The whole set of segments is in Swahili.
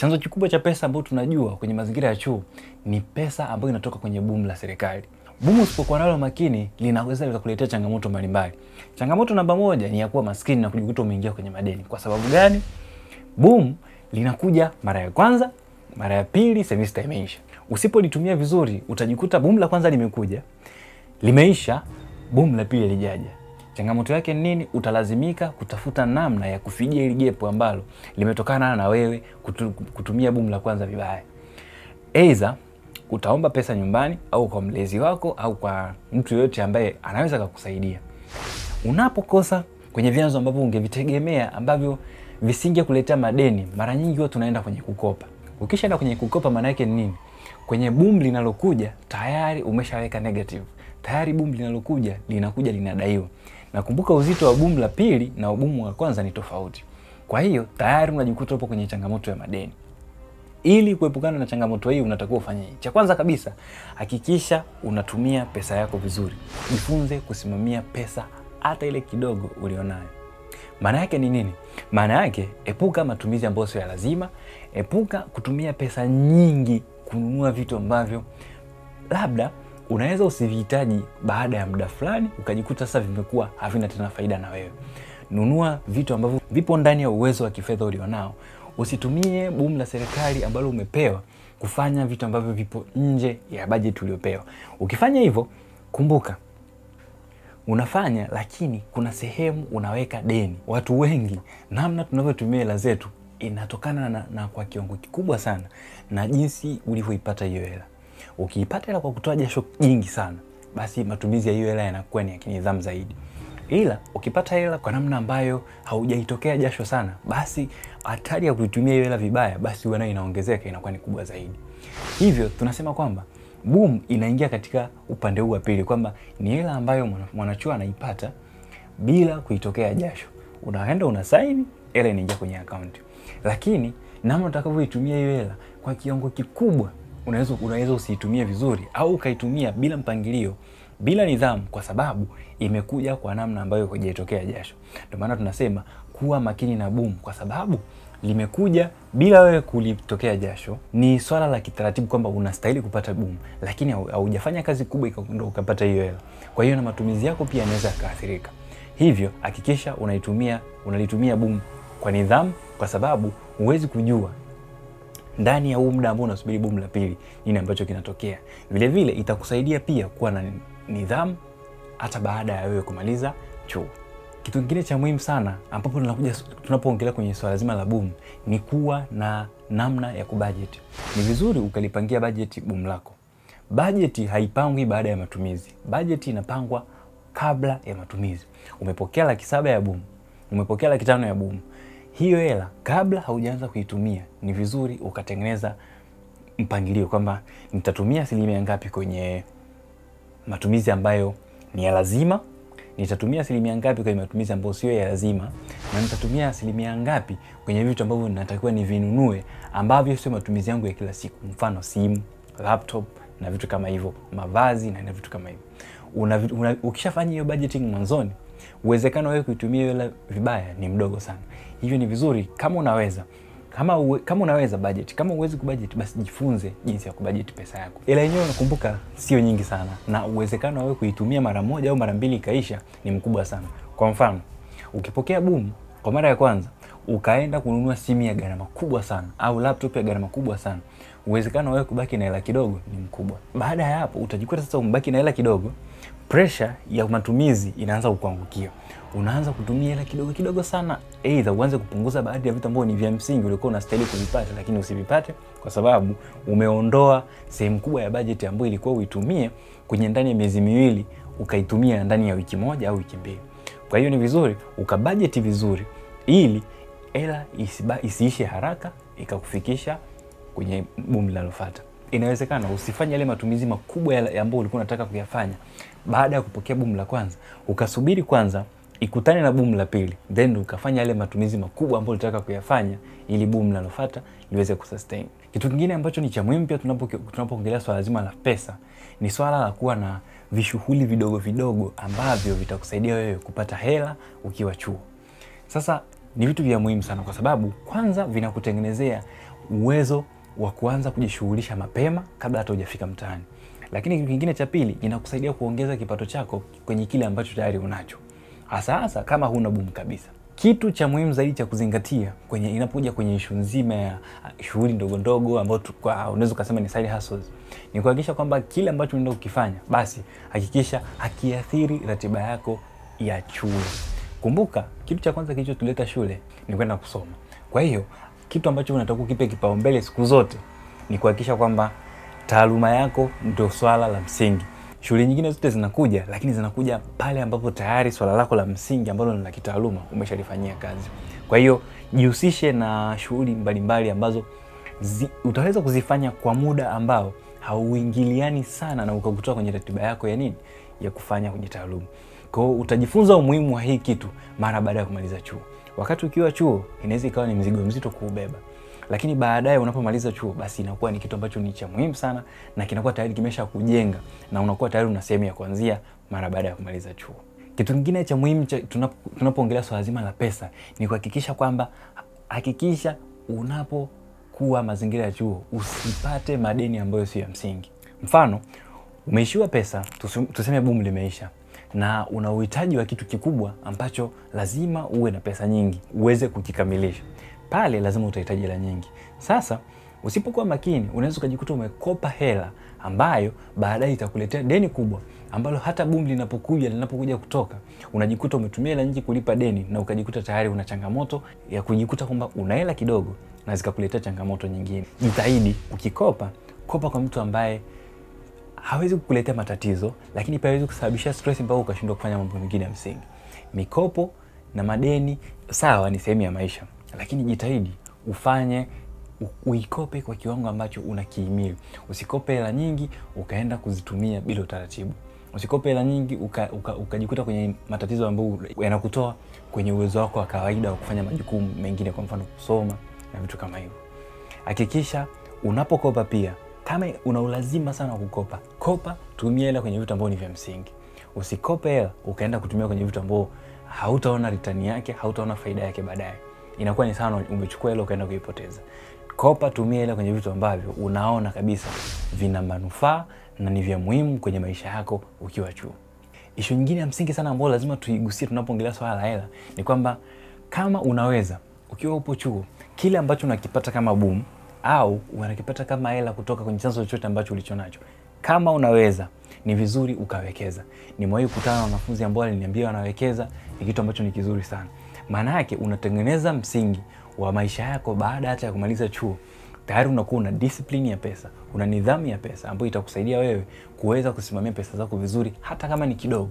Chanzo kikubwa cha pesa ambayo tunajua kwenye mazingira ya chuo ni pesa ambayo inatoka kwenye boom la serikali. Boom usipokuwa nalo makini linaweza likakuletea changamoto mbalimbali. Changamoto namba moja ni ya kuwa maskini na kujikuta umeingia kwenye madeni. Kwa sababu gani? Boom linakuja mara ya kwanza, mara ya pili semester imeisha. Usipolitumia vizuri utajikuta boom la kwanza limekuja, limeisha, boom la pili lijaja. Changamoto yake ni nini? Utalazimika kutafuta namna ya kufidia ile gap ambalo limetokana na wewe kutumia boom la kwanza vibaya. Aidha utaomba pesa nyumbani au kwa mlezi wako au kwa mtu yote ambaye anaweza kukusaidia. Unapokosa kwenye vyanzo ambavyo ungevitegemea ambavyo visingekuletea madeni, mara nyingi huwa tunaenda kwenye kukopa. Ukishaenda kwenye kukopa maana yake ni nini? Kwenye boom linalokuja tayari umeshaweka negative. Tayari boom linalokuja linakuja linadaiwa. Na kumbuka uzito wa boom la pili na boom wa kwanza ni tofauti. Kwa hiyo tayari unajikuta upo kwenye changamoto ya madeni. Ili kuepukana na changamoto hii unatakiwa ufanye hii. Cha kwanza kabisa, hakikisha unatumia pesa yako vizuri. Jifunze kusimamia pesa hata ile kidogo ulionayo. Maana yake ni nini? Maana yake epuka matumizi ambayo sio ya lazima, epuka kutumia pesa nyingi kununua vitu ambavyo labda unaweza usivihitaji baada ya muda fulani ukajikuta sasa vimekuwa havina tena faida na wewe. Nunua vitu ambavyo vipo ndani ya uwezo wa kifedha ulionao. Usitumie boom la serikali ambalo umepewa kufanya vitu ambavyo vipo nje ya budget uliopewa. Ukifanya hivyo, kumbuka unafanya lakini kuna sehemu unaweka deni. Watu wengi namna tunavyotumia hela zetu inatokana na kwa kiwango kikubwa sana na jinsi ulivyoipata hiyo hela. Ukiipata hela kwa kutoa jasho jingi sana, basi matumizi ya hiyo hela yanakuwa ni ya kinidhamu zaidi. Ila ukipata hela kwa namna ambayo haujaitokea jasho sana, basi hatari ya kuitumia hiyo hela vibaya basi huwa nayo inaongezeka, inakuwa ni kubwa zaidi. Hivyo tunasema kwamba boom inaingia katika upande huu wa pili, kwamba ni hela ambayo mwanachuo anaipata bila kuitokea jasho. Unaenda unasaini, hela inaingia kwenye account. Lakini namna utakavyoitumia hiyo hela kwa kiwango kikubwa, unaweza usiitumie vizuri au ukaitumia bila mpangilio, bila nidhamu, kwa sababu imekuja kwa namna ambayo hujatokea jasho. Ndio maana tunasema kuwa makini na boom, kwa sababu limekuja bila wewe kulitokea jasho. Ni swala la kitaratibu kwamba unastahili kupata boom, lakini haujafanya kazi kubwa ndio ukapata hiyo hela. Kwa hiyo na matumizi yako pia yanaweza yakaathirika. Hivyo hakikisha unalitumia boom kwa nidhamu, kwa sababu huwezi kujua ndani ya huu muda ambao unasubiri boom la pili nini ambacho kinatokea. Vile vile itakusaidia pia kuwa na nidhamu hata baada ya wewe kumaliza chuo. Kitu kingine cha muhimu sana ambapo tunapoongelea kwenye swala zima la boom ni kuwa na namna ya kubudget. Ni vizuri ukalipangia budget boom lako. Budget haipangwi baada ya matumizi. Budget inapangwa kabla ya matumizi. Umepokea 700,000 ya boom, umepokea 500,000 ya boom. Hiyo hela kabla haujaanza kuitumia ni vizuri ukatengeneza mpangilio kwamba nitatumia asilimia ngapi kwenye matumizi ambayo ni ya lazima, nitatumia asilimia ngapi kwenye matumizi ambayo sio ya lazima, na nitatumia asilimia ngapi kwenye vitu ambavyo ninatakiwa nivinunue ambavyo sio matumizi yangu ya kila siku, mfano simu, laptop na vitu kama hivyo, mavazi na vitu kama hivyo. Ukishafanya hiyo budgeting mwanzoni, uwezekano wewe kuitumia hela vibaya ni mdogo sana. Hivyo ni vizuri kama unaweza, kama unaweza budget. Kama huwezi kubudget, basi jifunze jinsi ya kubudget pesa yako. Hela yenyewe nakumbuka sio nyingi sana, na uwezekano wewe kuitumia mara moja au mara mbili ikaisha ni mkubwa sana. Kwa mfano, ukipokea boom kwa mara ya kwanza, ukaenda kununua simu ya gharama kubwa sana au laptop ya gharama kubwa sana, uwezekano wewe kubaki na hela kidogo ni mkubwa. Baada ya hapo utajikuta sasa umebaki na hela kidogo, pressure ya matumizi inaanza kukuangukia. Unaanza kutumia hela kidogo kidogo sana, aidha uanze kupunguza baadhi ya vitu ambavyo ni vya msingi ulikuwa unastahili kuvipata lakini usivipate kwa sababu umeondoa sehemu kubwa ya budget ambayo ilikuwa uitumie kwenye ndani ya miezi miwili ukaitumia ndani ya wiki moja au wiki mbili. Kwa hiyo ni vizuri ukabudget vizuri ili hela isiishe haraka ikakufikisha kwenye boom linalofuata. Inawezekana usifanye yale matumizi makubwa ambayo ulikuwa unataka kuyafanya baada ya kupokea boom la kwanza, ukasubiri kwanza ikutane na boom la pili, then ukafanya yale matumizi makubwa ambayo unataka kuyafanya ili boom linalofuata liweze kusustain. Kitu kingine ambacho ni cha muhimu pia tunapoongelea swala zima la pesa ni swala la kuwa na vishughuli vidogo vidogo ambavyo vitakusaidia wewe kupata hela ukiwa chuo. Sasa ni vitu vya muhimu sana kwa sababu kwanza vinakutengenezea uwezo wa kuanza kujishughulisha mapema kabla hata hujafika mtaani. Lakini kitu kingine cha pili, inakusaidia kuongeza kipato chako kwenye kile ambacho tayari unacho. Hasa kama huna boom kabisa. Kitu cha muhimu zaidi cha kuzingatia inapokuja kwenye issue nzima ya shughuli ndogo ndogo ambazo unaweza kusema ni side hustles, ni kuhakikisha kwamba kile ambacho unaenda kukifanya basi hakikisha hakiathiri ratiba yako ya shule. Kumbuka, kitu cha kwanza kilichotuleta shule ni kwenda kusoma. Kwa hiyo, kitu ambacho unataka kukipe kipaumbele siku zote ni kuhakikisha kwamba taaluma yako ndio swala la msingi. Shule nyingine zote zinakuja, lakini zinakuja pale ambapo tayari swala lako la msingi ambalo ni la kitaaluma umeshalifanyia kazi. Kwa hiyo, jihusishe na shughuli mbalimbali ambazo utaweza kuzifanya kwa muda ambao hauingiliani sana na ukakutoa kwenye ratiba yako ya nini? Ya kufanya kwenye taaluma. Kwa hiyo utajifunza umuhimu wa hii kitu mara baada ya kumaliza chuo. Wakati ukiwa chuo inaweza ikawa ni mzigo mzito kuubeba. Lakini baadaye unapomaliza chuo basi inakuwa ni kitu ambacho ni cha muhimu sana na kinakuwa tayari kimesha kujenga na unakuwa tayari una sehemu ya kuanzia mara baada ya kumaliza chuo. Kitu kingine cha muhimu tunapoongelea swala zima la pesa ni kuhakikisha kwamba unapokuwa mazingira ya chuo usipate madeni ambayo sio ya msingi. Mfano, umeishiwa pesa, tuseme boom limeisha na una uhitaji wa kitu kikubwa ambacho lazima uwe na pesa nyingi uweze kukikamilisha. Pale lazima utahitaji hela nyingi. Sasa usipokuwa makini unaweza kujikuta umekopa hela ambayo baadaye itakuletea deni kubwa ambalo hata boom linapokuja kutoka unajikuta umetumia hela nyingi kulipa deni na ukajikuta tayari una changamoto ya kujikuta kwamba una hela kidogo na zikakuletea changamoto nyingine. Jitahidi ukikopa, kopa kwa mtu ambaye hawezi kukuletea matatizo lakini pia hawezi kusababisha stress mpaka ukashindwa kufanya mambo mengine ya msingi. Mikopo na madeni sawa ni sehemu ya maisha, lakini jitahidi uikope kwa kiwango ambacho unakihimili. Usikope hela nyingi ukaenda kuzitumia bila utaratibu. Usikope hela nyingi ukajikuta kwenye matatizo ambayo yanakutoa kwenye uwezo wako wa kawaida wa kufanya majukumu mengine, kwa mfano kusoma na vitu kama hivyo. Hakikisha unapokopa pia, kama una ulazima sana kukopa, kopa, tumia hela kwenye vitu ambavyo ni vya msingi. Usikope hela ukaenda kutumia kwenye vitu ambavyo hautaona return yake, hautaona faida yake baadaye. Inakuwa ni sana umechukua hela ukaenda kuipoteza. Kopa, tumia hela kwenye vitu ambavyo unaona kabisa vina manufaa na ni vya muhimu kwenye maisha yako ukiwa chuo. Issue nyingine ya msingi sana ambayo lazima tuigusie tunapoongelea swala la hela ni kwamba kama unaweza ukiwa upo chuo, kile ambacho unakipata kama boom au unakipata kama hela kutoka kwenye chanzo chochote ambacho ulichonacho, kama unaweza ni vizuri ukawekeza. Nimewahi kukutana na wanafunzi ambao waliniambia wanawekeza, ni kitu ambacho ni kizuri sana. Maana yake unatengeneza msingi wa maisha yako baada hata ya kumaliza chuo. Tayari unakuwa una discipline ya pesa, una nidhamu ya pesa ambayo itakusaidia wewe kuweza kusimamia pesa zako vizuri hata kama ni kidogo,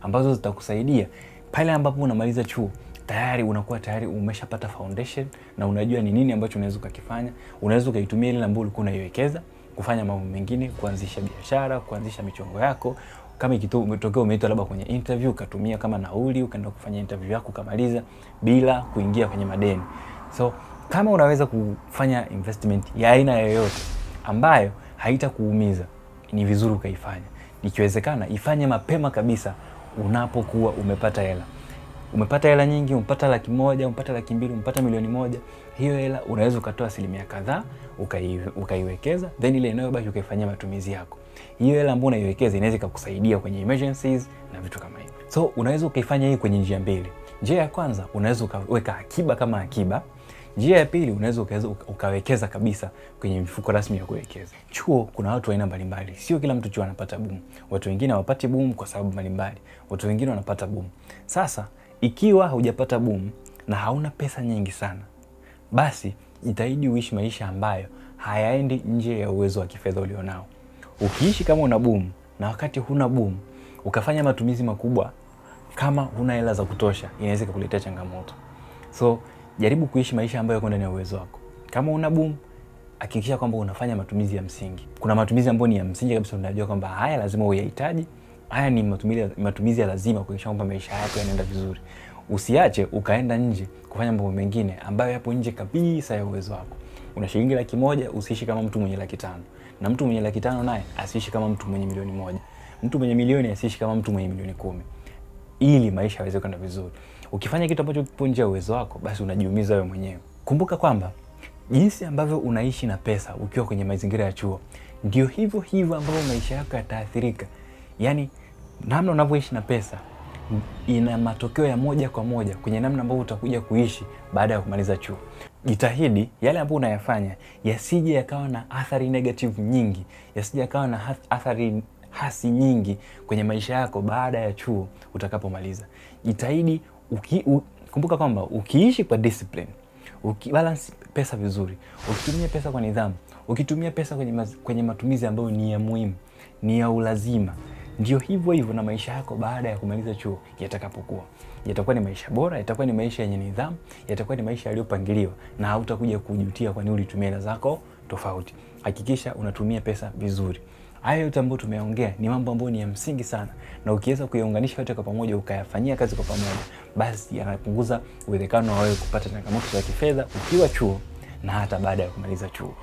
ambazo zitakusaidia pale ambapo unamaliza chuo. Tayari unakuwa tayari umeshapata foundation na unajua ni nini ambacho unaweza kukifanya. Unaweza kuitumia ile ambayo ulikuwa unaiwekeza kufanya mambo mengine, kuanzisha biashara, kuanzisha michongo yako. Kama umetokea umeitwa labda kwenye interview, ukatumia kama nauli ukaenda kufanya interview yako ukamaliza bila kuingia kwenye madeni. So kama unaweza kufanya investment ya aina yoyote ambayo haitakuumiza, ni vizuri ukaifanya. Ikiwezekana ifanye mapema kabisa unapokuwa umepata hela. Umepata hela nyingi, umepata 100,000, umepata 200,000, umepata 1,000,000. Hiyo hela unaweza ukatoa asilimia kadhaa ukaiwekeza, then ile inayobaki ukaifanyia matumizi yako. Hiyo hela ambayo unaiwekeza inaweza kukusaidia kwenye emergencies na vitu kama hivyo. So unaweza ukaifanya hii kwenye njia mbili. Njia ya kwanza, unaweza ukaweka akiba kama akiba. Njia ya pili, unaweza ukawekeza kabisa kwenye mifuko rasmi ya kuwekeza. Chuo kuna watu aina mbalimbali. Sio kila mtu chuo anapata boom. Watu wengine hawapati boom kwa sababu mbalimbali. Watu wengine wanapata boom. Sasa ikiwa hujapata boom na hauna pesa nyingi sana, basi jitahidi uishi maisha ambayo hayaendi nje ya uwezo wa kifedha ulionao. Ukiishi kama una boom na wakati huna boom ukafanya matumizi makubwa kama huna hela za kutosha, inaweza kukuletea changamoto. So jaribu kuishi maisha ambayo yako ndani ya uwezo wako. Kama una boom, hakikisha kwamba unafanya matumizi ya msingi. Kuna matumizi ambayo ni ya msingi kabisa, unajua kwamba haya lazima uyahitaji. Haya ni matumizi ya lazima kuhakikisha kwamba maisha yako yanaenda vizuri. Usiache ukaenda nje kufanya mambo mengine ambayo yapo nje kabisa ya uwezo wako. Una shilingi 100,000, usiishi kama mtu mwenye 500,000. Na mtu mwenye 500,000 naye asiishi kama mtu mwenye 1,000,000. Mtu mwenye milioni asiishi kama mtu mwenye 10,000,000. Ili maisha yaweze kwenda vizuri. Ukifanya kitu ambacho kipo nje ya uwezo wako, basi unajiumiza wewe mwenyewe. Kumbuka kwamba Jinsi ambavyo unaishi na pesa ukiwa kwenye mazingira ya chuo, ndio hivyo hivyo ambavyo maisha yako yataathirika. Yaani namna unavyoishi na pesa ina matokeo ya moja kwa moja kwenye namna ambavyo utakuja kuishi baada ya kumaliza chuo. Jitahidi yale ambayo unayafanya yasije yakawa na athari negative nyingi, yasije yakawa na athari hasi nyingi kwenye maisha yako baada ya chuo utakapomaliza. Jitahidi kumbuka kwamba ukiishi kwa discipline, ukibalance pesa vizuri, ukitumia pesa kwa nidhamu, ukitumia pesa kwenye matumizi ambayo ni ya muhimu, ni ya ulazima, ndio hivyo hivyo na maisha yako baada ya kumaliza chuo yatakapokuwa. Yatakuwa ni maisha bora, yatakuwa ni maisha yenye nidhamu, yatakuwa ni maisha yaliyopangiliwa na hautakuja kujutia kwa nini ulitumia hela zako tofauti. Hakikisha unatumia pesa vizuri. Hayo yote ambayo tumeongea ni mambo ambayo ni ya msingi sana, na ukiweza kuyaunganisha yote kwa pamoja ukayafanyia kazi kwa pamoja, basi yanapunguza uwezekano wa wewe kupata changamoto za kifedha ukiwa chuo na hata baada ya kumaliza chuo.